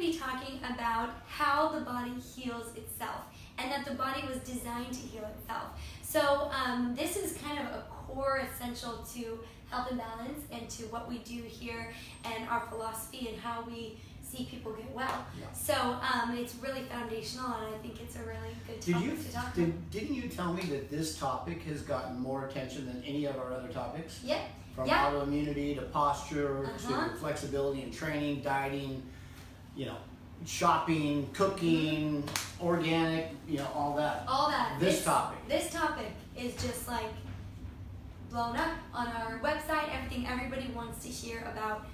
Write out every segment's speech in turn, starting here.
be talking about how the body heals itself, and that the body was designed to heal itself. So this is kind of a core essential to health and balance, and to what we do here, and our philosophy, and how we see people get well. Yeah. So it's really foundational, and I think it's a really good topic to talk about. Didn't you tell me that this topic has gotten more attention than any of our other topics? Yep. From Yeah. autoimmunity to posture to flexibility and training, dieting, shopping, cooking, organic, all that. All that. This topic. This topic is just like blown up on our website. Everybody wants to hear about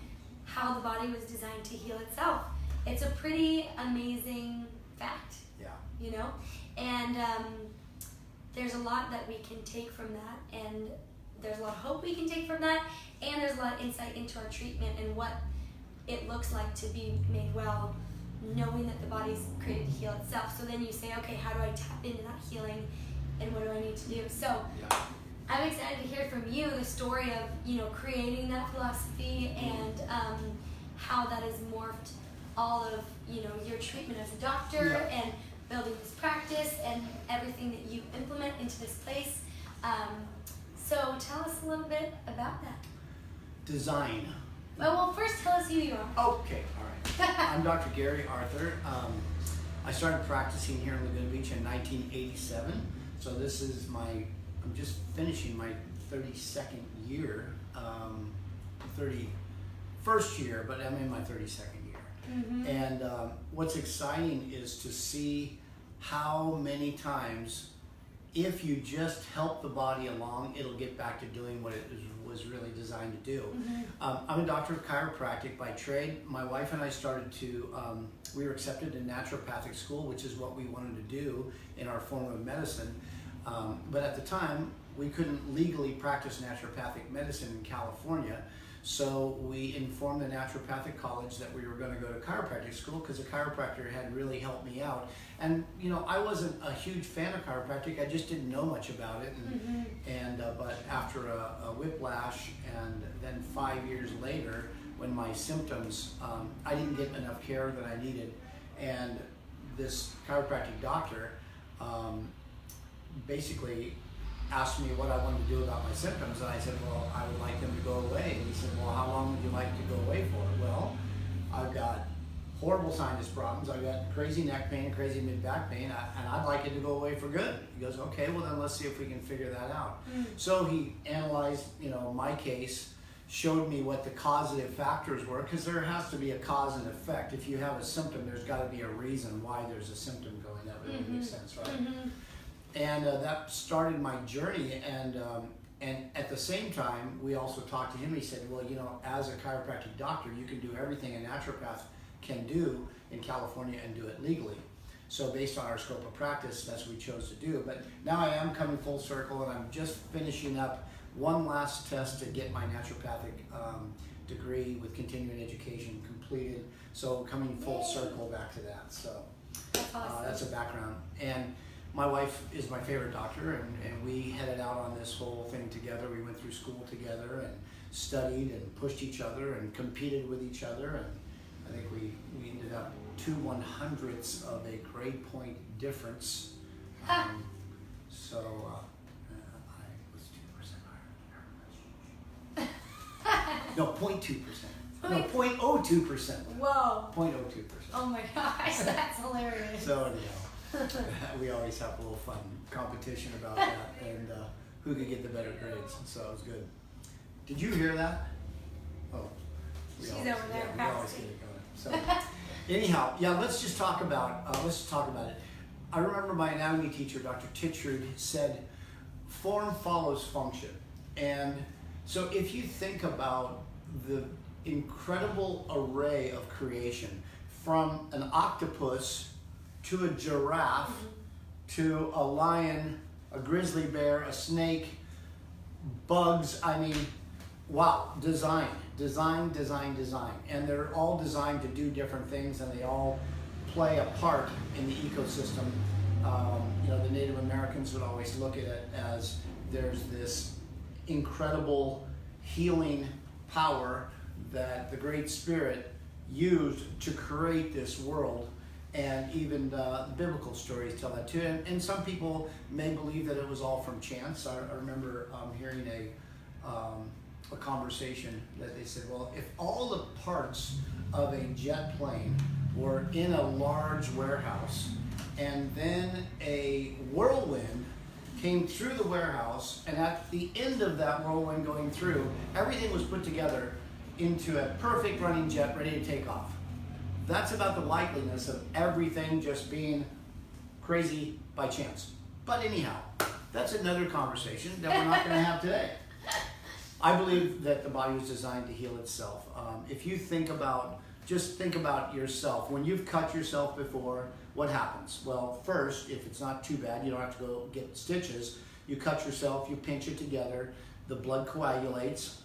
how the body was designed to heal itself. It's a pretty amazing fact. Yeah. And there's a lot that we can take from that, and there's a lot of hope we can take from that, and there's a lot of insight into our treatment and what it looks like to be made well, knowing that the body's created to heal itself. So then you say, okay, how do I tap into that healing, and what do I need to do? So Yeah. I'm excited to hear from you the story of creating that philosophy, and how that has morphed all of your treatment as a doctor, Yeah. and building this practice, and everything that you implement into this place. So tell us a little bit about that. Design. Well, first tell us who you are. Okay, all right. I'm Dr. Gary Arthur. I started practicing here in Laguna Beach in 1987. So this is I'm just finishing my 32nd year, 31st year, but I'm in my 32nd year. Mm-hmm. And what's exciting is to see how many times, if you just help the body along, it'll get back to doing what it was really designed to do. Mm-hmm. I'm a doctor of chiropractic by trade. My wife and I started to, we were accepted in naturopathic school, which is what we wanted to do in our form of medicine. But at the time, we couldn't legally practice naturopathic medicine in California. So we informed the naturopathic college that we were going to go to chiropractic school, because a chiropractor had really helped me out. And I wasn't a huge fan of chiropractic. I just didn't know much about it. But after a whiplash, and then 5 years later, when my symptoms, I didn't get enough care that I needed, and this chiropractic doctor basically asked me what I wanted to do about my symptoms, and I said, well, I would like them to go away. And he said, well, how long would you like to go away for? Well, I've got horrible sinus problems, I've got crazy neck pain, crazy mid-back pain, and I'd like it to go away for good. He goes, okay, well then let's see if we can figure that out. So he analyzed, my case, showed me what the causative factors were, because there has to be a cause and effect. If you have a symptom, there's got to be a reason why there's a symptom going up. It would make sense, right? And that started my journey, and at the same time, we also talked to him. He said, well, as a chiropractic doctor, you can do everything a naturopath can do in California and do it legally. So based on our scope of practice, that's what we chose to do. But now I am coming full circle, and I'm just finishing up one last test to get my naturopathic degree with continuing education completed. So coming full circle back to that. So That's awesome. that's a background. And my wife is my favorite doctor, and we headed out on this whole thing together. We went through school together and studied and pushed each other and competed with each other, and I think we ended up 2/100ths of a grade point difference. So I was 2% higher. No, 0.2%. No, 0.02%. Whoa. 0.02%. Oh my gosh, that's hilarious. So anyhow. We always have a little fun competition about that, and who could get the better grades, so it was good. Did you hear that? Oh, She's over there we always get it going. So anyhow, let's just talk about it. I remember my anatomy teacher, Dr. Titchard, said form follows function. And so if you think about the incredible array of creation, from an octopus to a giraffe, to a lion, a grizzly bear, a snake, bugs, wow, design. And they're all designed to do different things, and they all play a part in the ecosystem. The Native Americans would always look at it as there's this incredible healing power that the Great Spirit used to create this world. And even the biblical stories tell that too. And some people may believe that it was all from chance. I remember hearing a conversation that they said, well, if all the parts of a jet plane were in a large warehouse, and then a whirlwind came through the warehouse, and at the end of that whirlwind going through, everything was put together into a perfect running jet ready to take off. That's about the likeliness of everything just being crazy by chance. But anyhow, that's another conversation that we're not going to have today. I believe that the body was designed to heal itself. If you just think about yourself. When you've cut yourself before, what happens? Well, first, if it's not too bad, you don't have to go get stitches. You cut yourself, you pinch it together, the blood coagulates,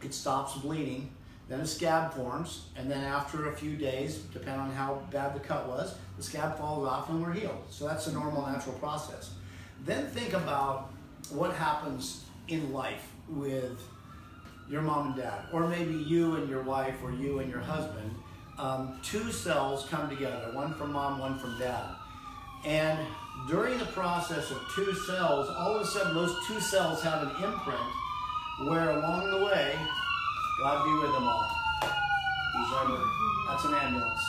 it stops bleeding, then a scab forms, and then after a few days, depending on how bad the cut was, the scab falls off and we're healed. So that's a normal, natural process. Then think about what happens in life with your mom and dad, or maybe you and your wife, or you and your husband. Two cells come together, one from mom, one from dad. And during the process of two cells, all of a sudden those two cells have an imprint where along the way, God be with them all. That's an ambulance.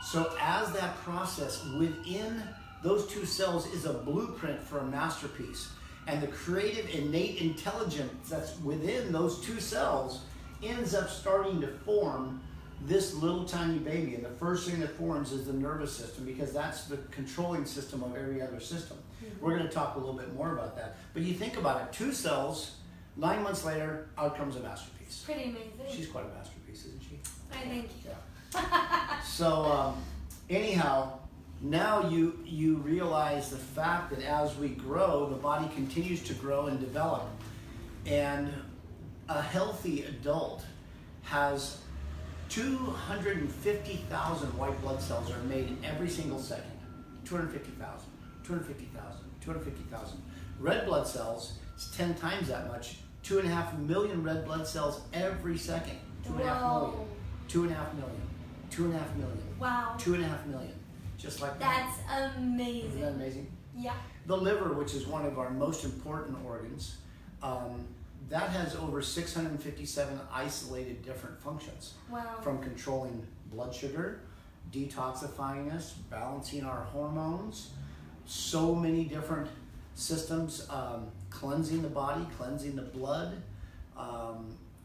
So as that process within those two cells is a blueprint for a masterpiece, and the creative innate intelligence that's within those two cells ends up starting to form this little tiny baby. And the first thing that forms is the nervous system, because that's the controlling system of every other system. Mm-hmm. We're going to talk a little bit more about that. But you think about it, two cells, 9 months later, out comes a masterpiece. Pretty amazing. She's quite a masterpiece, isn't she? I thank you. Yeah. So anyhow, now you realize the fact that as we grow, the body continues to grow and develop. And a healthy adult has 250,000 white blood cells are made every single second. 250,000, 250,000, 250,000. Red blood cells, it's 10 times that much. 2.5 million red blood cells every second. 2.5 million. 2.5 million. 2.5 million. Wow. 2.5 million. Just like that. That's amazing. Isn't that amazing? Yeah. The liver, which is one of our most important organs, that has over 657 isolated different functions. Wow. From controlling blood sugar, detoxifying us, balancing our hormones, so many different systems, cleansing the body, cleansing the blood.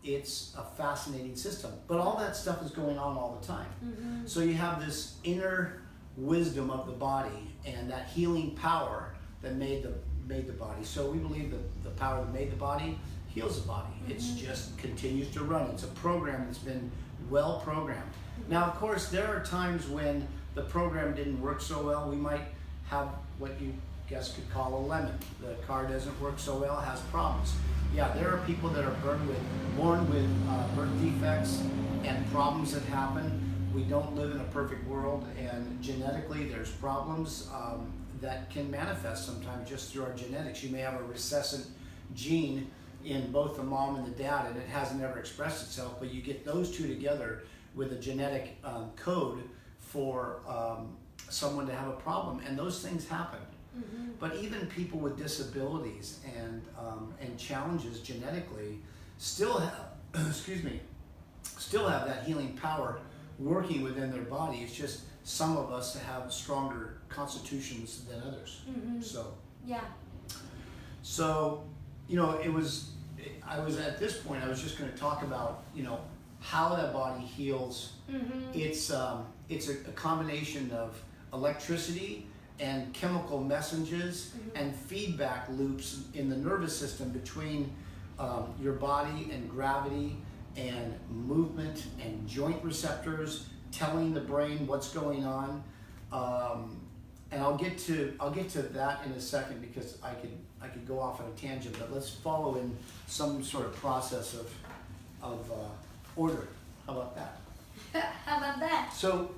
It's a fascinating system. But all that stuff is going on all the time. Mm-hmm. So you have this inner wisdom of the body and that healing power that made the body. So we believe that the power that made the body heals the body. Mm-hmm. It's just continues to run. It's a program that's been well programmed. Mm-hmm. Now, of course, there are times when the program didn't work so well. We might have what you guess could call a lemon. The car doesn't work so well, has problems. Yeah, there are people that are born with birth defects and problems that happen. We don't live in a perfect world, and genetically there's problems that can manifest sometimes just through our genetics. You may have a recessive gene in both the mom and the dad, and it hasn't ever expressed itself, but you get those two together with a genetic code for someone to have a problem, and those things happen. Mm-hmm. But even people with disabilities and challenges genetically still have, still have that healing power working within their body. It's just some of us have stronger constitutions than others. Mm-hmm. So, I was at this point, I was just going to talk about, how that body heals. Mm-hmm. It's a combination of electricity and chemical messages, mm-hmm. and feedback loops in the nervous system between your body and gravity and movement and joint receptors telling the brain what's going on. And I'll get to that in a second, because I could go off on a tangent, but let's follow in some sort of process of order. How about that? How about that? So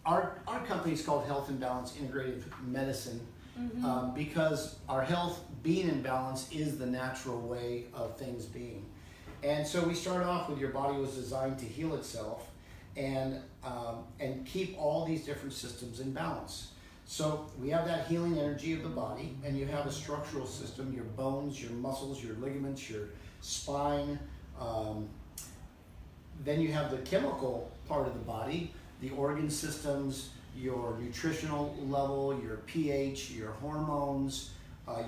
our company is called Health and Balance Integrative Medicine, mm-hmm. Mm-hmm. Because our health being in balance is the natural way of things being. And so we start off with your body was designed to heal itself and keep all these different systems in balance. So we have that healing energy of the body, and you have a structural system, your bones, your muscles, your ligaments, your spine. Then you have the chemical part of the body, the organ systems, your nutritional level, your pH, your hormones,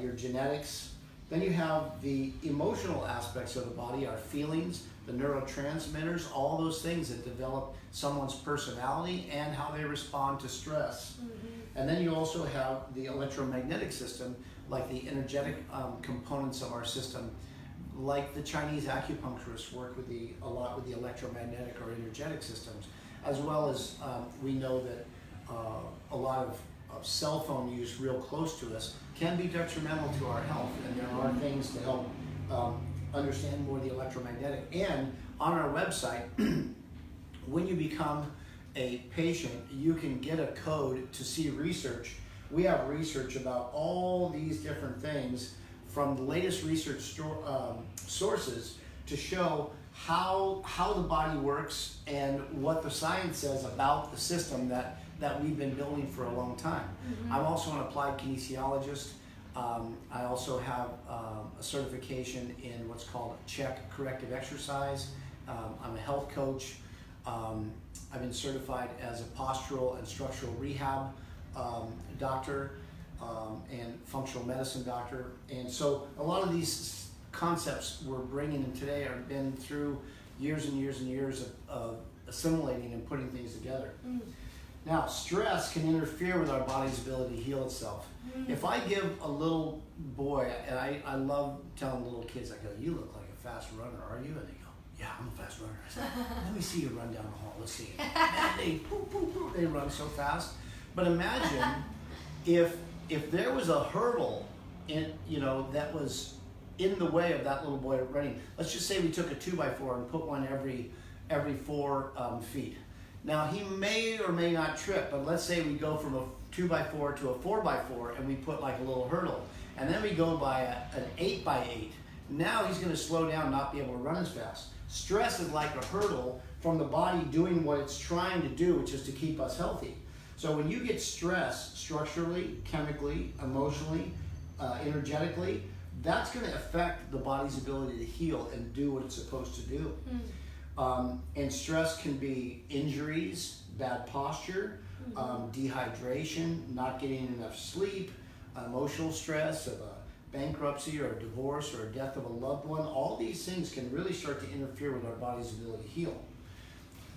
your genetics. Then you have the emotional aspects of the body, our feelings, the neurotransmitters, all those things that develop someone's personality and how they respond to stress. And then you also have the electromagnetic system, like the energetic components of our system, like the Chinese acupuncturists work with a lot with the electromagnetic or energetic systems, as well as we know that a lot of cell phone use real close to us can be detrimental to our health, and there are things to help understand more the electromagnetic. And on our website, when you become a patient, you can get a code to see research. We have research about all these different things from the latest research sources to show how the body works and what the science says about the system that we've been building for a long time. I'm also an applied kinesiologist. I also have a certification in what's called CHEK corrective exercise. I'm a health coach. I've been certified as a postural and structural rehab doctor and functional medicine doctor. And so a lot of these concepts we're bringing in today have been through years and years and years of assimilating and putting things together. Now, stress can interfere with our body's ability to heal itself. If I give a little boy, and I love telling little kids, I go, you look like a fast runner, are you? And they go, yeah, I'm a fast runner. I said, let me see you run down the hall, let's see. And they, poof, poof, poof, they run so fast. But imagine if there was a hurdle that was in the way of that little boy running. Let's just say we took a 2x4 and put one every 4 feet. Now he may or may not trip, but let's say we go from a 2x4 to a 4x4 and we put like a little hurdle, and then we go by an 8x8. Now he's going to slow down, not be able to run as fast. Stress is like a hurdle from the body doing what it's trying to do, which is to keep us healthy. So when you get stressed structurally, chemically, emotionally, energetically, that's going to affect the body's ability to heal and do what it's supposed to do. And stress can be injuries, bad posture, dehydration, not getting enough sleep, emotional stress of a bankruptcy or a divorce or a death of a loved one. All these things can really start to interfere with our body's ability to heal.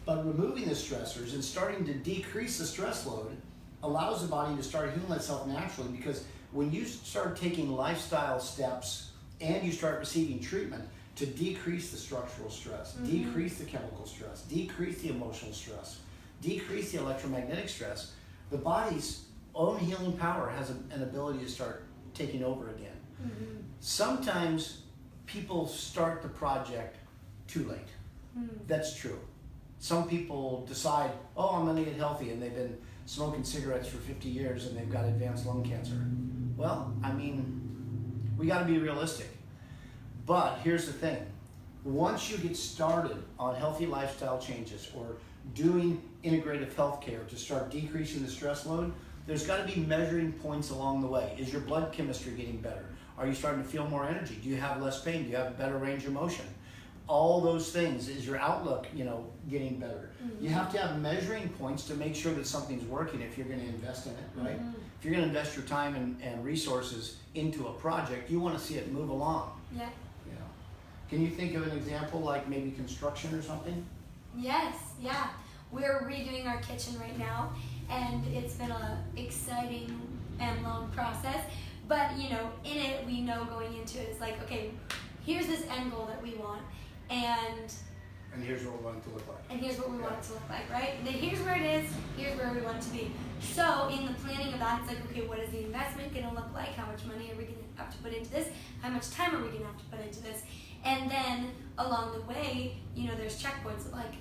But removing the stressors and starting to decrease the stress load allows the body to start healing itself naturally, because when you start taking lifestyle steps and you start receiving treatment to decrease the structural stress, decrease the chemical stress, decrease the emotional stress, decrease the electromagnetic stress, the body's own healing power has an ability to start taking over again. Sometimes people start the project too late. That's true. Some people decide, oh, I'm going to get healthy, and they've been smoking cigarettes for 50 years and they've got advanced lung cancer. Well, I mean, we got to be realistic. But here's the thing. Once you get started on healthy lifestyle changes or doing integrative healthcare to start decreasing the stress load, there's got to be measuring points along the way. Is your blood chemistry getting better? Are you starting to feel more energy? Do you have less pain? Do you have a better range of motion? All those things. Is your outlook, getting better? You have to have measuring points to make sure that something's working if you're going to invest in it, right? If you're going to invest your time and resources into a project, you want to see it move along. Yeah. Can you think of an example, like maybe construction or something? Yes, yeah. We're redoing our kitchen right now, and it's been an exciting and long process. But, in it, we know going into it, it's like, okay, here's this end goal that we want, and here's what we want it to look like. And here's what we want it to look like, right? And then here's where it is, here's where we want it to be. So in the planning of that, it's like, okay, what is the investment going to look like? How much money are we going to have to put into this? How much time are we going to have to put into this? And then along the way, there's checkpoints of like,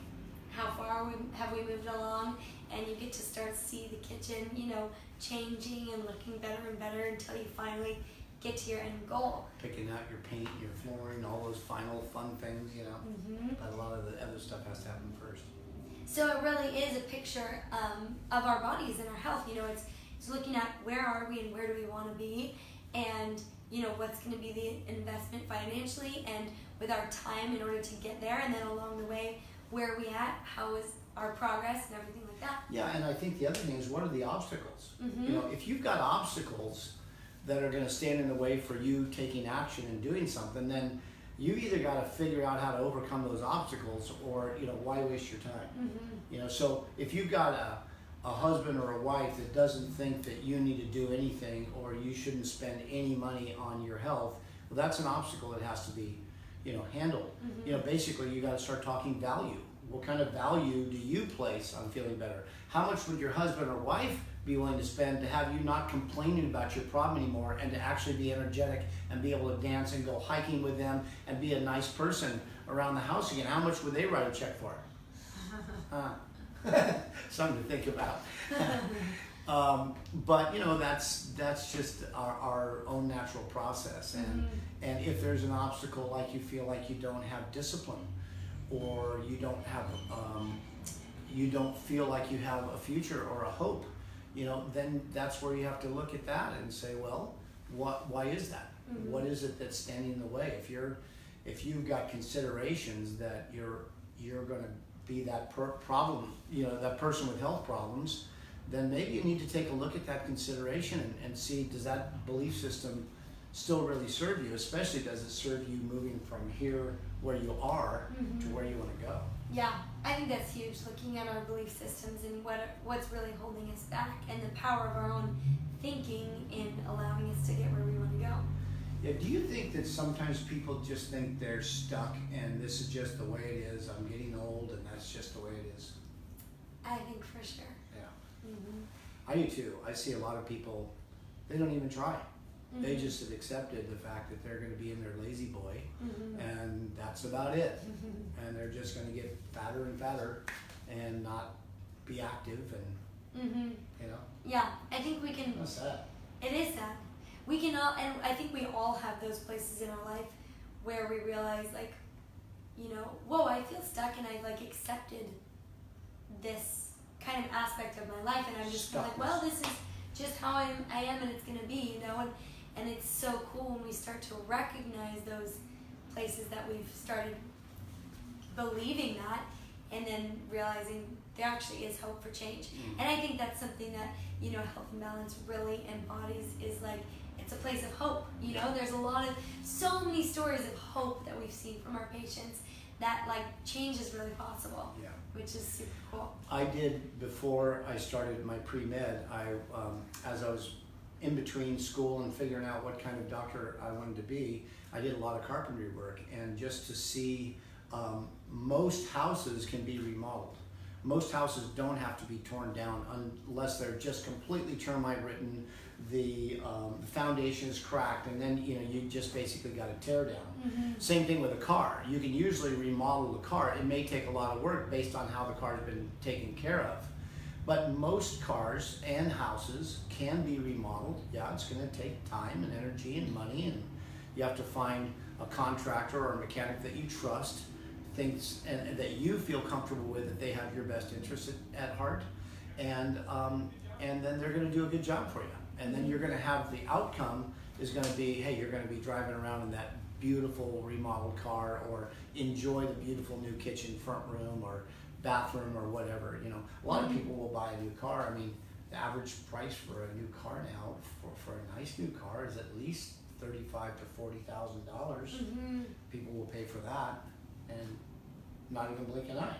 how far have we moved along? And you get to start to see the kitchen, changing and looking better and better until you finally get to your end goal. Picking out your paint, your flooring, all those final fun things, you know. But a lot of the other stuff has to happen first. So it really is a picture of our bodies and our health. You know, it's looking at where are we and where do we want to be, and you know what's going to be the investment financially and with our time in order to get there, and then along the way where are we at, how is our progress and everything like that. Yeah, and I think the other thing is, what are the obstacles? You know, if you've got obstacles that are going to stand in the way for you taking action and doing something, then you either got to figure out how to overcome those obstacles, or you know, why waste your time? You know, so if you've got a husband or a wife that doesn't think that you need to do anything or you shouldn't spend any money on your health, well, that's an obstacle that has to be, you know, handled. You know, basically you got to start talking value. What kind of value do you place on feeling better? How much would your husband or wife be willing to spend to have you not complaining about your problem anymore, and to actually be energetic and be able to dance and go hiking with them and be a nice person around the house again? How much would they write a check for? Something to think about. But you know, that's just our own natural process. And if there's an obstacle, like you feel like you don't have discipline, or you don't have you don't feel like you have a future or a hope, you know, then that's where you have to look at that and say, well, why is that? What is it that's standing in the way? If you've got considerations that you're going to be that problem, you know, that person with health problems, then maybe you need to take a look at that consideration and see, does that belief system still really serve you? Especially, does it serve you moving from here where you are to where you want to go? Yeah, I think that's huge, looking at our belief systems and what's really holding us back, and the power of our own thinking in allowing us to get where we want to go. Yeah, do you think that sometimes people just think they're stuck and this is just the way it is, I'm getting old and that's just the way it is? I think for sure. Yeah. I do too. I see a lot of people, they don't even try. They just have accepted the fact that they're going to be in their lazy boy, and that's about it. And they're just going to get fatter and fatter and not be active, and you know. Yeah, I think we can. That's sad. It is sad. We can all, and I think we all have those places in our life where we realize, like, you know, whoa, I feel stuck, and I like accepted this kind of aspect of my life, and I'm just like, well, this is just how I am, and it's gonna be, you know, and it's so cool when we start to recognize those places that we've started believing that, and then realizing there actually is hope for change. And I think that's something that, you know, Health and Balance really embodies, is like, it's a place of hope. You know, there's so many stories of hope that we've seen from our patients, that like change is really possible. Yeah. Which is super cool. I did, before I started my pre-med, as I was in between school and figuring out what kind of doctor I wanted to be, I did a lot of carpentry work, and just to see, most houses can be remodeled. Most houses don't have to be torn down unless they're just completely termite ridden, the foundation is cracked, and then you know, you just basically got to tear down. Same thing with a car. You can usually remodel the car. It may take a lot of work based on how the car's been taken care of. But most cars and houses can be remodeled. Yeah, it's going to take time and energy and money, and you have to find a contractor or a mechanic that you trust, thinks and that you feel comfortable with, that they have your best interest at heart, and then they're going to do a good job for you. And then you're going to have, the outcome is going to be, hey, you're going to be driving around in that beautiful remodeled car, or enjoy the beautiful new kitchen, front room, or bathroom, or whatever. You know, a lot of people will buy a new car. I mean, the average price for a new car now, for a nice new car, is at least $35,000 to $40,000. People will pay for that, and not even blink an eye.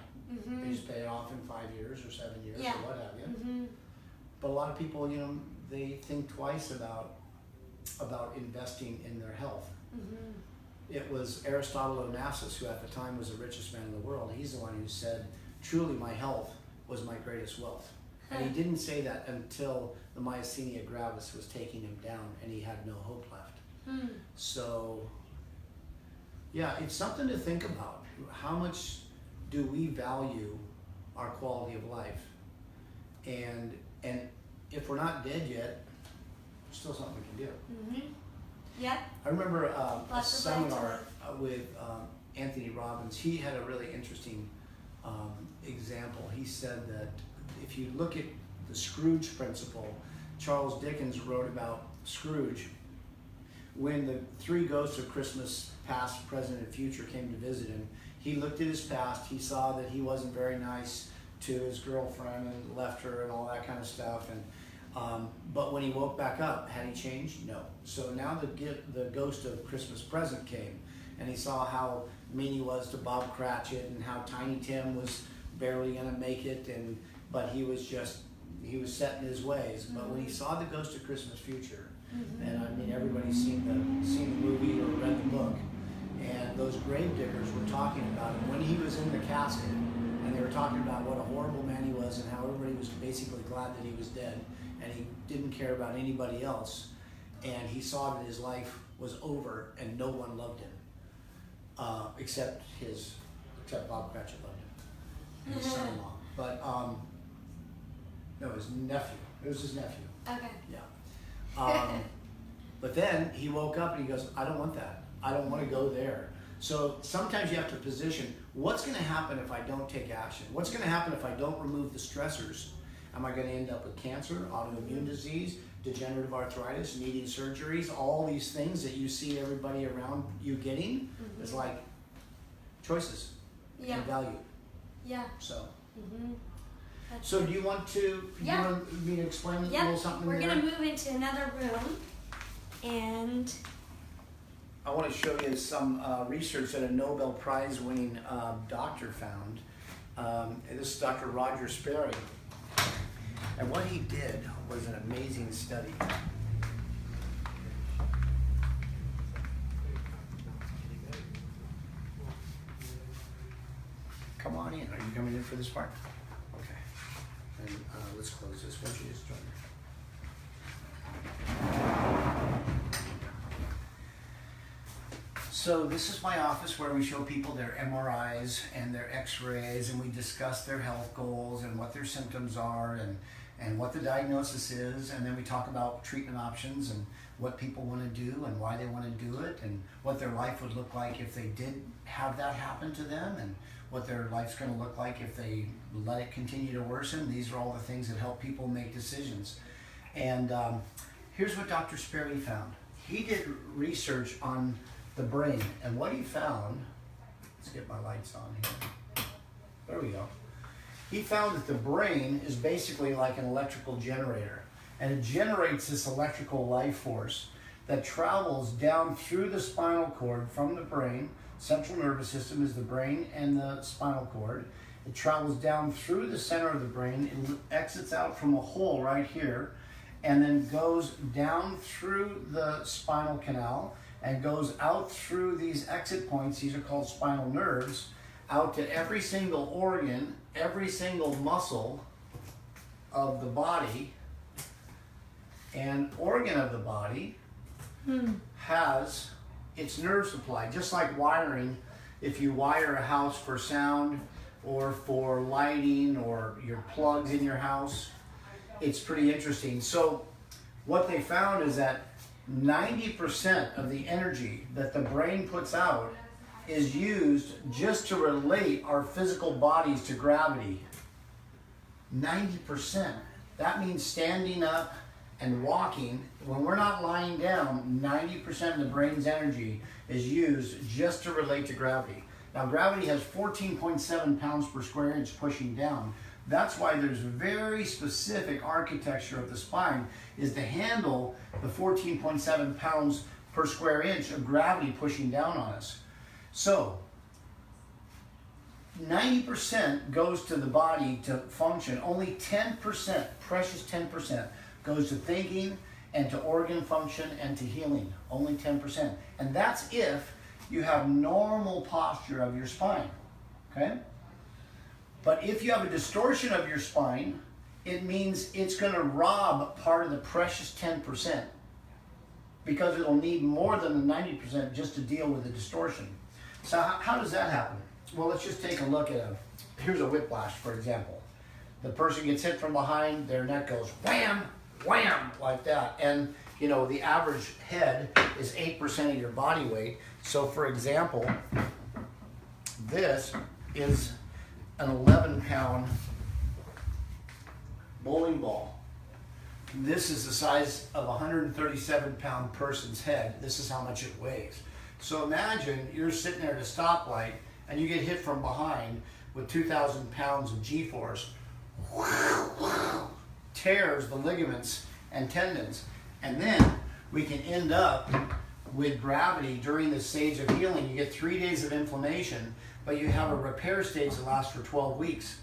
They just pay it off in 5 years or 7 years, or what have you. But a lot of people, you know, they think twice about investing in their health. It was Aristotle Onassis, who at the time was the richest man in the world. He's the one who said, truly my health was my greatest wealth. And he didn't say that until the myasthenia gravis was taking him down and he had no hope left. So, yeah, it's something to think about. How much do we value our quality of life? And if we're not dead yet, there's still something we can do. Yep. I remember a Lots of light to seminar live. with Anthony Robbins. He had a really interesting example. He said that if you look at the Scrooge principle, Charles Dickens wrote about Scrooge. When the three ghosts of Christmas, past, present, and future, came to visit him, he looked at his past. He saw that he wasn't very nice to his girlfriend and left her and all that kind of stuff. And but when he woke back up, had he changed? No. So now the ghost of Christmas present came, and he saw how mean he was to Bob Cratchit and how Tiny Tim was barely going to make it, but he was set in his ways. But when he saw the ghost of Christmas future, and I mean everybody's seen the movie or read the book, and those grave diggers were talking about him when he was in the casket, and they were talking about what a horrible man he was and how everybody was basically glad that he was dead, and he didn't care about anybody else, and he saw that his life was over and no one loved him, except Bob Cratchit loved him, and his son-in-law. But no, his nephew. It was his nephew. Okay. Yeah. But then he woke up and he goes, I don't want that. I don't want to go there. So sometimes you have to position, what's going to happen if I don't take action? What's going to happen if I don't remove the stressors? Am I going to end up with cancer, autoimmune disease, degenerative arthritis, needing surgeries, all these things that you see everybody around you getting? It's like choices and value. Yeah. So. So do you want me to explain a little something? We're going to move into another room, and I want to show you some research that a Nobel Prize winning doctor found. This is Dr. Roger Sperry. And what he did was an amazing study. Come on in. Are you coming in for this part? Okay. And let's close this. Why don't you just join me? So this is my office where we show people their MRIs and their X-rays, and we discuss their health goals and what their symptoms are and what the diagnosis is, and then we talk about treatment options and what people want to do and why they want to do it and what their life would look like if they did have that happen to them and what their life's going to look like if they let it continue to worsen. These are all the things that help people make decisions. And here's what Dr. Sperry found. He did research on the brain, and what he found, let's get my lights on here. There we go. He found that the brain is basically like an electrical generator, and it generates this electrical life force that travels down through the spinal cord from the brain. Central nervous system is the brain and the spinal cord. It travels down through the center of the brain, it exits out from a hole right here, and then goes down through the spinal canal and goes out through these exit points, these are called spinal nerves, out to every single organ, every single muscle of the body, and organ of the body has its nerve supply. Just like wiring, if you wire a house for sound or for lighting or your plugs in your house, it's pretty interesting. So what they found is that 90% of the energy that the brain puts out is used just to relate our physical bodies to gravity. 90%. That means standing up and walking. When we're not lying down, 90% of the brain's energy is used just to relate to gravity. Now, gravity has 14.7 pounds per square inch pushing down. That's why there's very specific architecture of the spine is to handle the 14.7 pounds per square inch of gravity pushing down on us. So 90% goes to the body to function. Only 10%, precious 10%, goes to thinking and to organ function and to healing. Only 10%. And that's if you have normal posture of your spine. Okay? But if you have a distortion of your spine, it means it's going to rob part of the precious 10% because it'll need more than the 90% just to deal with the distortion. So how does that happen? Well, let's just take a look at here's a whiplash, for example. The person gets hit from behind, their neck goes wham, wham, like that. And you know, the average head is 8% of your body weight. So for example, this is an 11-pound bowling ball. This is the size of a 137-pound person's head. This is how much it weighs. So imagine you're sitting there at a stoplight and you get hit from behind with 2,000 pounds of G-force. Tears the ligaments and tendons. And then we can end up with gravity during this stage of healing. You get 3 days of inflammation, but you have a repair stage that lasts for 12 weeks.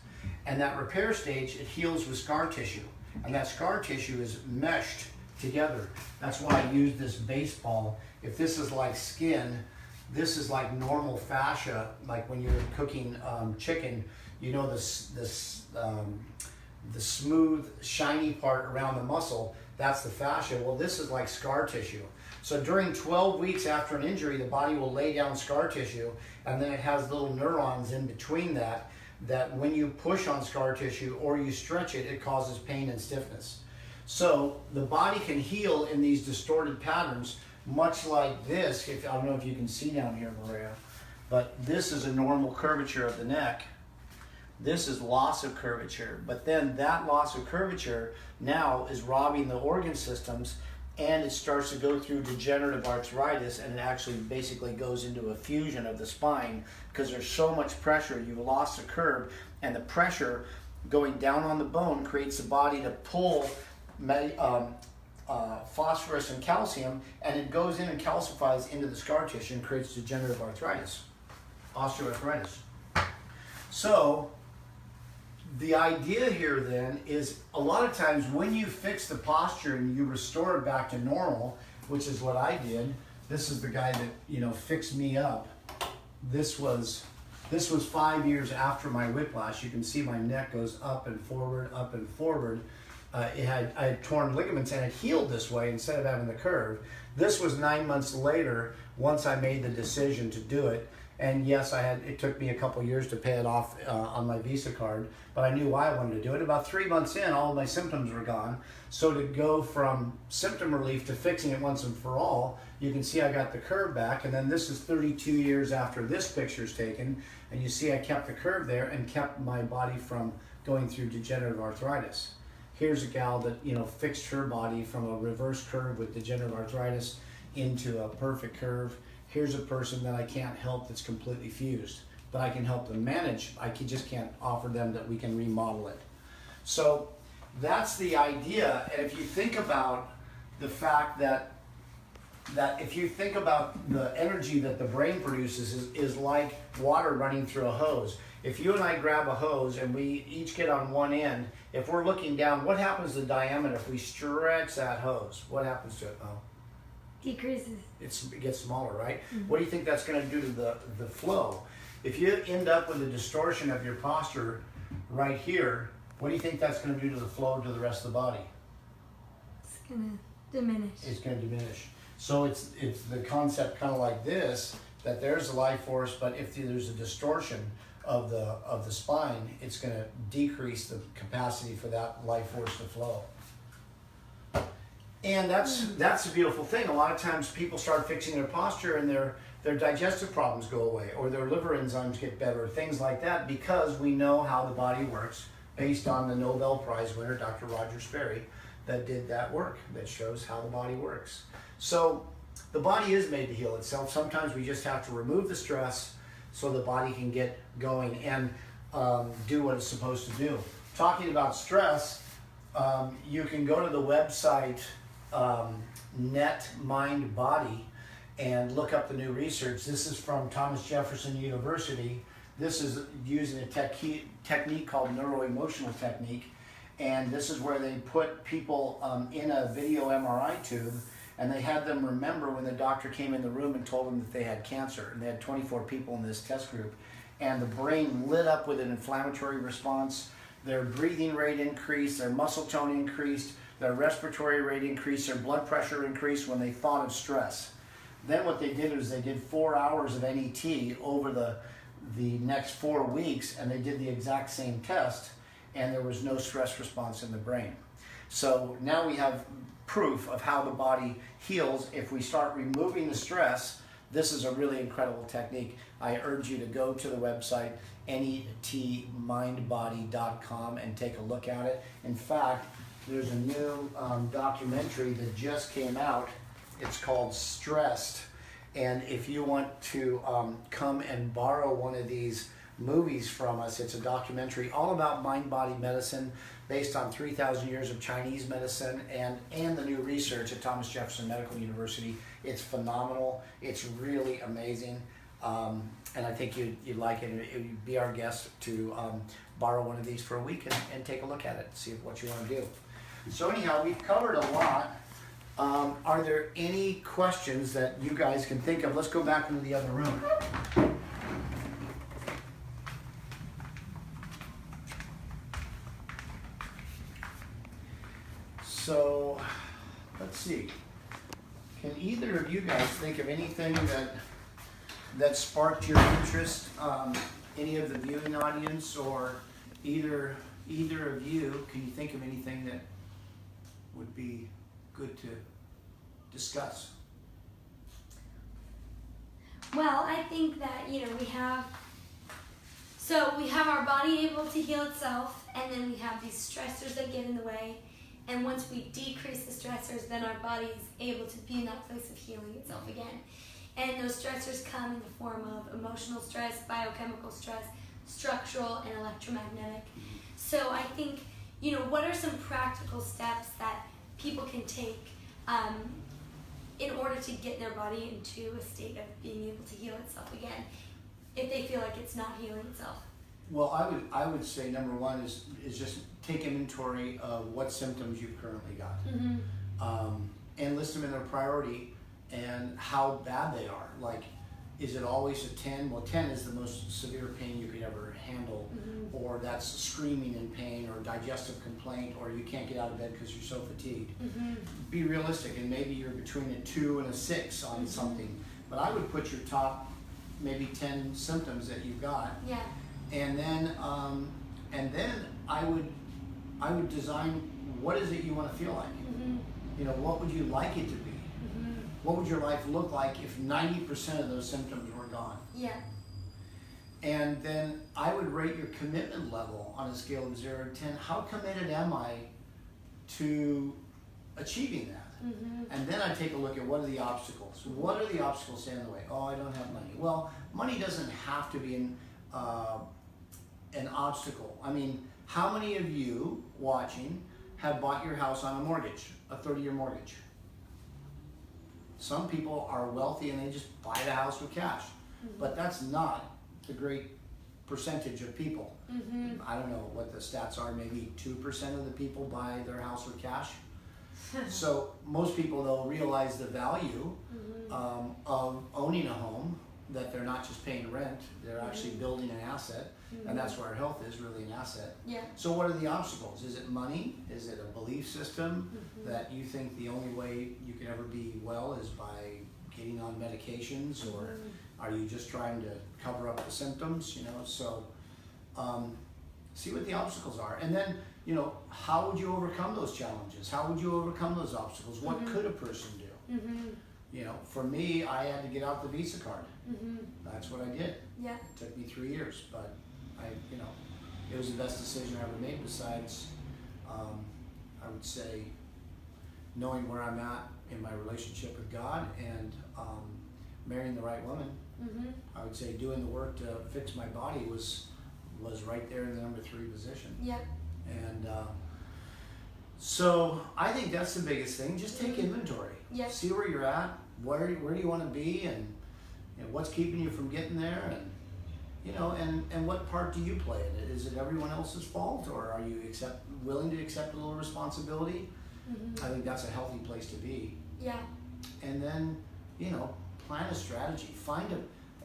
And that repair stage, it heals with scar tissue. And that scar tissue is meshed together. That's why I use this baseball. If this is like skin, this is like normal fascia, like when you're cooking chicken, you know, the smooth, shiny part around the muscle, that's the fascia. Well, this is like scar tissue. So during 12 weeks after an injury, the body will lay down scar tissue, and then it has little neurons in between that when you push on scar tissue or you stretch it, it causes pain and stiffness. So the body can heal in these distorted patterns, much like this. I don't know if you can see down here, Maria, but this is a normal curvature of the neck. This is loss of curvature, but then that loss of curvature now is robbing the organ systems, and it starts to go through degenerative arthritis, and it actually basically goes into a fusion of the spine because there's so much pressure. You've lost the curve, and the pressure going down on the bone creates the body to pull phosphorus and calcium, and it goes in and calcifies into the scar tissue and creates degenerative arthritis, osteoarthritis. So the idea here then is a lot of times when you fix the posture and you restore it back to normal, which is what I did. This is the guy that, you know, fixed me up. This was 5 years after my whiplash. You can see my neck goes up and forward, up and forward. I had torn ligaments, and it healed this way instead of having the curve. This was 9 months later once I made the decision to do it. And yes, it took me a couple years to pay it off on my Visa card, but I knew why I wanted to do it. About 3 months in, all of my symptoms were gone. So to go from symptom relief to fixing it once and for all, you can see I got the curve back. And then this is 32 years after this picture's taken, and you see I kept the curve there and kept my body from going through degenerative arthritis. Here's a gal that, you know, fixed her body from a reverse curve with degenerative arthritis into a perfect curve. Here's a person that I can't help that's completely fused, but I can help them manage. Just can't offer them that we can remodel it. So that's the idea. And if you think about the fact that if you think about the energy that the brain produces is like water running through a hose. If you and I grab a hose and we each get on one end, if we're looking down, what happens to the diameter if we stretch that hose? What happens to it? Oh. Decreases. It gets smaller, right? Mm-hmm. What do you think that's going to do to the flow? If you end up with a distortion of your posture right here, what do you think that's going to do to the flow to the rest of the body? It's going to diminish. It's going to diminish. So it's the concept kind of like this, that there's a life force, but if there's a distortion of the spine, it's going to decrease the capacity for that life force to flow. And that's a beautiful thing. A lot of times people start fixing their posture and their digestive problems go away, or their liver enzymes get better, things like that, because we know how the body works based on the Nobel Prize winner, Dr. Roger Sperry, that did that work, that shows how the body works. So the body is made to heal itself. Sometimes we just have to remove the stress so the body can get going and do what it's supposed to do. Talking about stress, you can go to the website Net Mind Body and look up the new research. This is from Thomas Jefferson University. This is using a technique called neuroemotional technique, and this is where they put people in a video MRI tube, and they had them remember when the doctor came in the room and told them that they had cancer. And they had 24 people in this test group, and the brain lit up with an inflammatory response. Their breathing rate increased, their muscle tone increased, their respiratory rate increased, their blood pressure increased when they thought of stress. Then what they did was they did 4 hours of NET over the next 4 weeks, and they did the exact same test, and there was no stress response in the brain. So now we have proof of how the body heals if we start removing the stress. This is a really incredible technique. I urge you to go to the website netmindbody.com and take a look at it. In fact, there's a new documentary that just came out. It's called Stressed. And if you want to come and borrow one of these movies from us, it's a documentary all about mind-body medicine based on 3,000 years of Chinese medicine and the new research at Thomas Jefferson Medical University. It's phenomenal. It's really amazing. And I think you'd like it. It would be our guest to borrow one of these for a week and take a look at it, see what you want to do. So anyhow, we've covered a lot. Are there any questions that you guys can think of? Let's go back into the other room. So, let's see. Can either of you guys think of anything that sparked your interest? Any of the viewing audience, or either of you, can you think of anything that would be good to discuss? Well, I think that, we have our body able to heal itself, and then we have these stressors that get in the way. And once we decrease the stressors, then our body is able to be in that place of healing itself again. And those stressors come in the form of emotional stress, biochemical stress, structural, and electromagnetic. So I think, what are some practical steps that people can take in order to get their body into a state of being able to heal itself again, if they feel like it's not healing itself? Well, I would say number one is just take inventory of what symptoms you've currently got, and list them in their priority and how bad they are. Like, is it always a 10? Well, 10 is the most severe pain you could ever handle, or that's screaming in pain, or digestive complaint, or you can't get out of bed because you're so fatigued. Be realistic, and maybe you're between a 2 and a 6 on something. But I would put your top maybe 10 symptoms that you've got. Yeah. And then I would design, what is it you want to feel like? What would you like it to be? What would your life look like if 90% of those symptoms were gone? Yeah. And then I would rate your commitment level on a scale of 0 to 10. How committed am I to achieving that? And then I take a look at what are the obstacles. What are the obstacles stand in the way? Oh, I don't have money. Well, money doesn't have to be an obstacle. I mean, how many of you watching have bought your house on a mortgage, a 30-year mortgage? Some people are wealthy and they just buy the house with cash, but that's not the great percentage of people. I don't know what the stats are, maybe 2% of the people buy their house with cash. So most people, though, realize the value of owning a home, that they're not just paying rent, they're actually building an asset, and that's where our health is really an asset. Yeah. So what are the obstacles? Is it money? Is it a belief system that you think the only way you can ever be well is by getting on medications, or are you just trying to cover up the symptoms? So see what the obstacles are, and then how would you overcome those challenges? How would you overcome those obstacles? What could a person do? For me, I had to get out the Visa card. That's what I did. Yeah. It took me 3 years, but it was the best decision I ever made. Besides, I would say, knowing where I'm at in my relationship with God and marrying the right woman. I would say doing the work to fix my body was right there in the number 3 position. Yeah. And so I think that's the biggest thing. Just take inventory. Yep. See where you're at. Where do you want to be, and what's keeping you from getting there, and what part do you play in it? Is it everyone else's fault, or are you willing to accept a little responsibility? I think that's a healthy place to be. Yeah. And then plan a strategy. Find a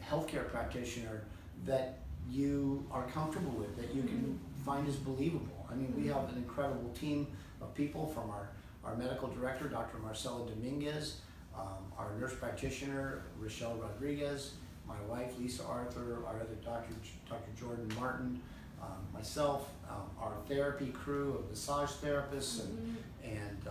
healthcare practitioner that you are comfortable with, that you can find is believable. I mean, we have an incredible team of people, from our medical director, Dr. Marcela Dominguez, our nurse practitioner, Rochelle Rodriguez, my wife, Lisa Arthur, our other doctor, Dr. Jordan Martin, myself, our therapy crew of massage therapists, and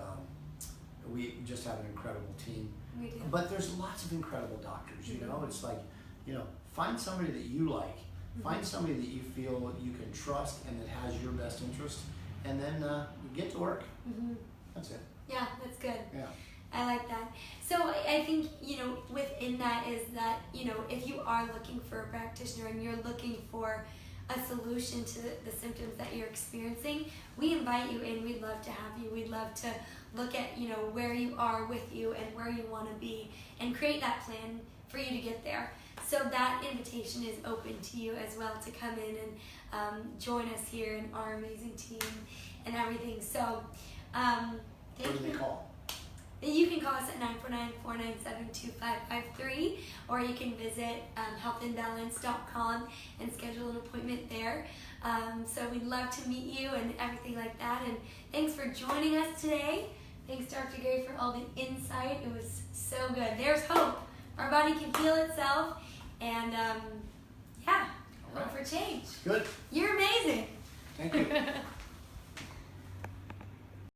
we just have an incredible team. We do. But there's lots of incredible doctors, you know. It's like, you know, find somebody that you like. Find somebody that you feel you can trust and that has your best interest, and then you get to work. That's it. Yeah, that's good. Yeah. I like that. So I think, you know, within that is that, you know, if you are looking for a practitioner and you're looking for a solution to the symptoms that you're experiencing, we invite you in. We'd love to have you. We'd love to look at, you know, where you are with you and where you want to be and create that plan for you to get there. So that invitation is open to you as well to come in and join us here in our amazing team and everything. So Where do they call? You can call us at 949-497-2553, or you can visit healthandbalance.com and schedule an appointment there. So we'd love to meet you and everything like that. And thanks for joining us today. Thanks, Dr. Gary, for all the insight. It was so good. There's hope. Our body can heal itself. And yeah, hope for change. Good. You're amazing.